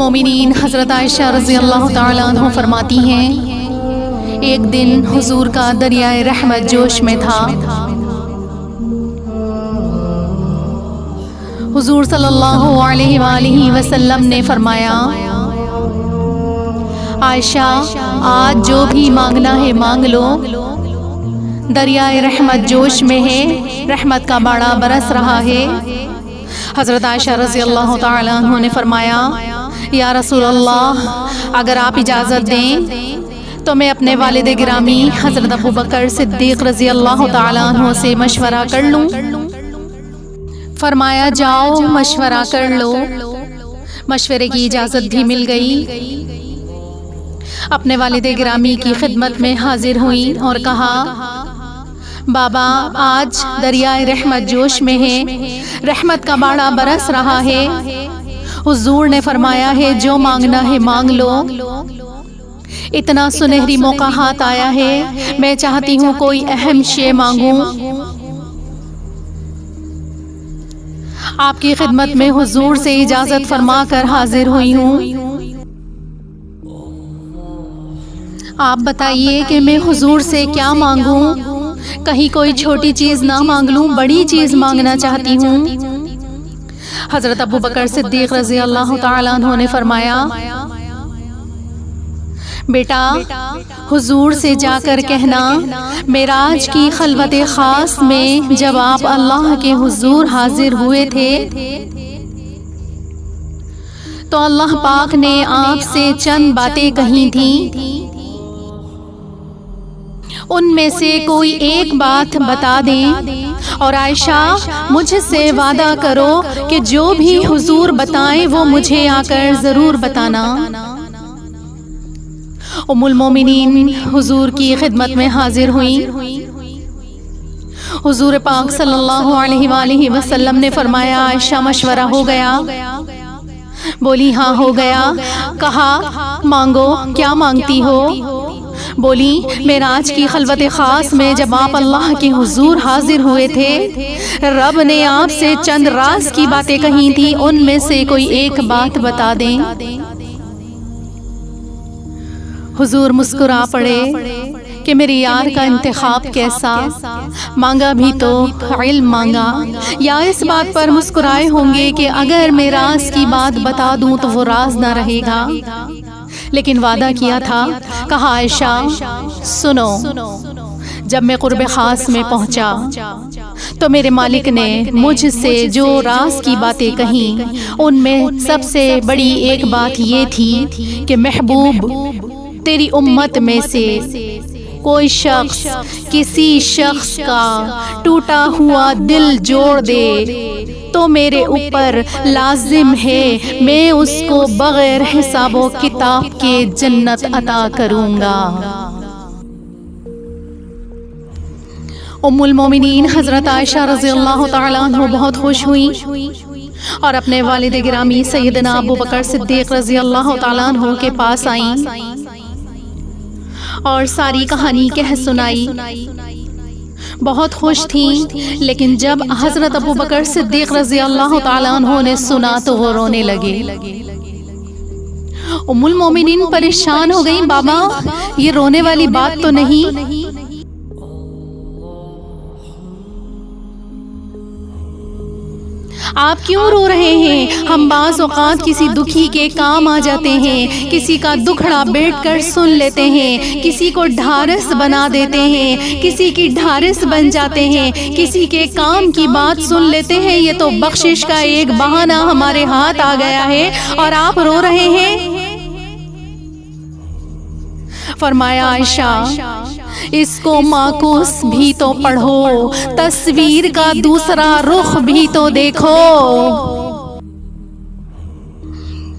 المومنین حضرت عائشہ رضی اللہ تعالیٰ عنہ فرماتی ہیں، ایک دن حضور کا دریائے رحمت جوش میں تھا۔ حضور صلی اللہ علیہ وآلہ وسلم نے فرمایا، عائشہ آج جو بھی مانگنا ہے مانگ لو، دریائے رحمت جوش میں ہے، رحمت کا باڑا برس رہا ہے۔ حضرت عائشہ رضی اللہ تعالیٰ عنہ نے فرمایا، یا رسول اللہ، اگر آپ اجازت دیں تو میں اپنے والد گرامی حضرت ابوبکر صدیق رضی اللہ تعالیٰ عنہ سے مشورہ کر لوں۔ فرمایا، جاؤ مشورہ کر لو۔ مشورے کی اجازت بھی مل گئی۔ اپنے والد گرامی کی خدمت میں حاضر ہوئی اور کہا، بابا آج دریائے رحمت جوش میں ہے، رحمت کا باڑا برس رہا ہے۔ حضور نے فرمایا ہے جو مانگنا ہے مانگ لو۔ اتنا سنہری موقع ہاتھ آیا ہے، میں چاہتی ہوں کوئی اہم شے مانگوں۔ آپ کی خدمت میں حضور سے اجازت فرما کر حاضر ہوئی ہوں۔ آپ بتائیے کہ میں حضور سے کیا مانگوں؟ کہیں کوئی چھوٹی چیز نہ مانگ لوں، بڑی چیز مانگنا چاہتی ہوں۔ حضرت ابوبکر صدیق رضی اللہ تعالیٰ عنہ نے فرمایا، بیٹا حضور سے جا کر کہنا، معراج کی خلوت خاص میں جب آپ اللہ کے حضور حاضر ہوئے تھے تو اللہ پاک نے آپ سے چند باتیں کہی تھیں، ان میں سے کوئی ایک بات بتا دیں، اور عائشہ مجھ سے وعدہ کرو کہ جو بھی حضور بتائیں وہ مجھے آ کر ضرور بتانا۔ ام المومنین حضور کی خدمت میں حاضر ہوئیں۔ حضور پاک صلی اللہ علیہ وآلہ وسلم نے فرمایا، عائشہ مشورہ ہو گیا؟ بولی ہاں ہو گیا۔ کہا مانگو، کیا مانگتی ہو؟ بولی معراج کی خلوت خاص میں جب آپ اللہ کے حضور حاضر ہوئے تھے، رب نے آپ سے چند راز کی باتیں کہی تھی، ان میں سے کوئی ایک بات بتا دیں۔ حضور مسکرا پڑے کہ میرے یار کا انتخاب کیسا، مانگا بھی تو علم مانگا، یا اس بات پر مسکرائے ہوں گے کہ اگر میں راز کی بات بتا دوں تو وہ راز نہ رہے گا، لیکن وعدہ کیا تھا۔ کہا عائشہ سنو، جب میں قرب خاص میں پہنچا تو میرے مالک نے مجھ سے جو راز کی باتیں کہیں، ان میں سب سے بڑی ایک بات یہ تھی کہ محبوب تیری امت میں سے کوئی شخص کسی شخص کا ٹوٹا ہوا دل جوڑ دے تو میرے اوپر لازم ہے میں اس کو بغیر حساب و کتاب کے جنت عطا کروں گا۔ ام المومنین حضرت عائشہ رضی اللہ تعالیٰ عنہ بہت خوش ہوئیں اور اپنے والد گرامی سیدنا ابوبکر صدیق رضی اللہ تعالیٰ عنہ کے پاس آئیں اور ساری کہانی کہہ سنائی۔ بہت خوش تھیں، لیکن جب حضرت ابوبکر صدیق رضی اللہ تعالیٰ عنہ نے سنا تو وہ رونے لگے۔ ام المومنین پریشان ہو گئیں، بابا یہ رونے والی بات تو نہیں؟ آپ کیوں رو رہے ہیں؟ ہم بعض اوقات کسی دکھی کے کام آ جاتے ہیں، کسی کا دکھڑا بیٹھ کر سن لیتے ہیں، کسی کو ڈھارس بنا دیتے ہیں، کسی کی ڈھارس بن جاتے ہیں، کسی کے کام کی بات سن لیتے ہیں۔ یہ تو بخشش کا ایک بہانہ ہمارے ہاتھ آ گیا ہے اور آپ رو رہے ہیں۔ فرمایا عائشہ اس کو معکوس بھی تو پڑھو، تصویر کا دوسرا رخ بھی تو دیکھو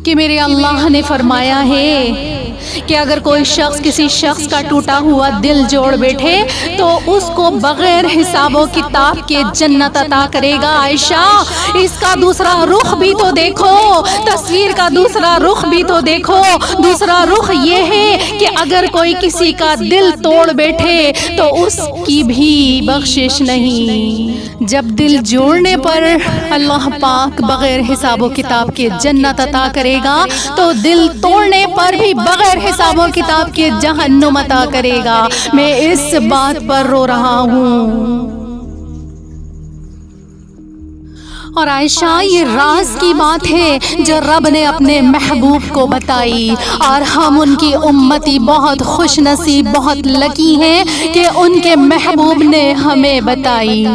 کہ میرے اللہ نے فرمایا ہے کہ اگر کوئی شخص کسی شخص کا ٹوٹا ہوا دل جوڑ بیٹھے تو اس کو بغیر حساب و کتاب کے جنت عطا کرے گا۔ عائشہ اس کا دوسرا رخ بھی تو دیکھو، تصویر کا دوسرا رخ بھی تو دیکھو۔ دوسرا رخ یہ ہے کہ اگر کوئی کسی کا دل توڑ بیٹھے تو اس کی بھی بخشش نہیں۔ جب دل جوڑنے پر اللہ پاک بغیر حساب و کتاب کے جنت عطا کرے گا تو دل توڑنے پر بھی بغیر حساب و کتاب کے جہنم عطا کرے گا۔ میں اس بات پر رو رہا ہوں۔ اور عائشہ یہ راز کی بات ہے جو رب نے اپنے محبوب کو بتائی، اور ہم ان کی امتی بہت خوش نصیب، بہت لکی ہیں کہ ان کے محبوب نے ہمیں بتائی۔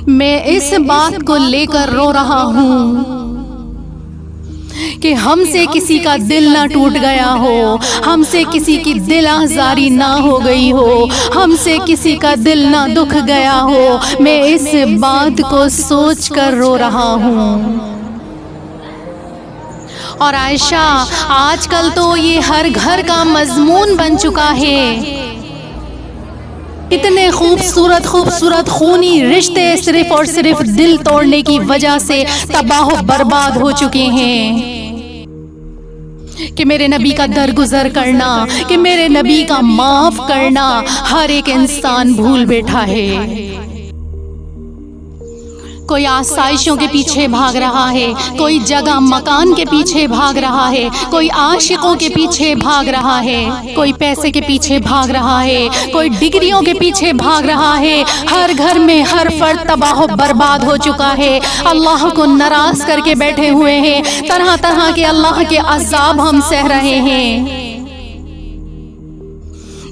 میں اس بات کو لے کر رو رہا ہوں کہ ہم سے کسی کا دل نہ ٹوٹ گیا ہو، ہم سے کسی کی دل آزاری نہ ہو گئی ہو، ہم سے کسی کا دل نہ دکھ گیا ہو۔ میں اس بات کو سوچ کر رو رہا ہوں۔ اور عائشہ آج کل تو یہ ہر گھر کا مضمون بن چکا ہے۔ اتنے خوبصورت خونی رشتے صرف اور صرف دل توڑنے کی وجہ سے تباہ و برباد ہو چکے ہیں۔ کہ میرے نبی کا درگزر کرنا، کہ میرے نبی کا معاف کرنا ہر ایک انسان بھول بیٹھا ہے۔ کوئی آسائشوں کے پیچھے بھاگ رہا ہے، کوئی جگہ مکان کے پیچھے بھاگ رہا ہے، کوئی عاشقوں کے پیچھے بھاگ رہا ہے، کوئی پیسے کے پیچھے بھاگ رہا ہے، کوئی ڈگریوں کے پیچھے بھاگ رہا ہے۔ ہر گھر میں ہر فرد تباہ و برباد ہو چکا ہے، اللہ کو ناراض کر کے بیٹھے ہوئے ہیں، طرح طرح کے اللہ کے عذاب ہم سہ رہے ہیں۔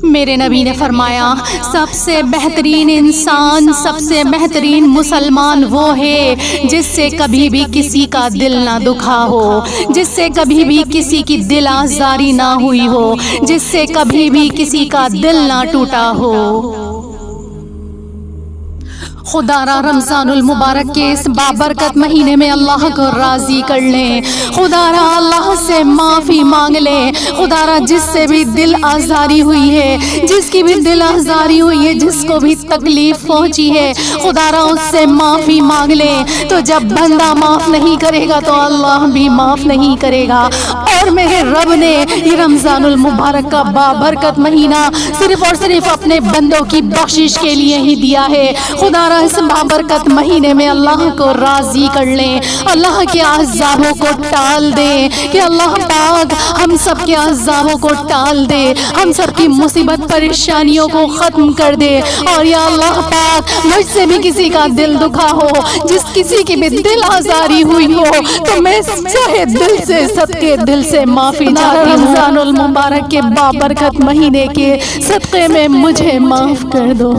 میرے نبی نے فرمایا سب سے بہترین انسان، سب سے بہترین مسلمان وہ ہے جس سے کبھی بھی کسی کا دل نہ دکھا ہو، جس سے کبھی بھی کسی کی دل آزاری نہ ہوئی ہو، جس سے کبھی بھی کسی کا دل نہ ٹوٹا ہو۔ خدا را رمضان المبارک کے اس بابرکت مہینے میں اللہ کو راضی کر لیں، خدا را اللہ سے معافی مانگ لیں، خدا را جس سے بھی دل آزاری ہوئی ہے، جس کی بھی دل آزاری ہوئی ہے، جس کو بھی تکلیف پہنچی ہے، خدا را اس سے معافی مانگ لیں۔ تو جب بندہ معاف نہیں کرے گا تو اللہ بھی معاف نہیں کرے گا۔ اور میرے رب نے یہ رمضان المبارک کا بابرکت مہینہ صرف اور صرف اپنے بندوں کی بخشش کے لیے ہی دیا ہے۔ خدا اس بابرکت مہینے میں اللہ کو راضی کر لیں، اللہ کے عذابوں کو ٹال دیں، کہ اللہ پاک ہم سب کے عذابوں کو ٹال دے، ہم سب کی مصیبت پریشانیوں کو ختم کر دے۔ اور یا اللہ پاک مجھ سے بھی کسی کا دل دکھا ہو، جس کسی کی بھی دل آزاری ہوئی ہو تو میں چاہے دل سے صدقے دل سے معافی چاہتی ہوں۔ رمضان المبارک کے بابرکت مہینے کے صدقے میں مجھے معاف کر دو۔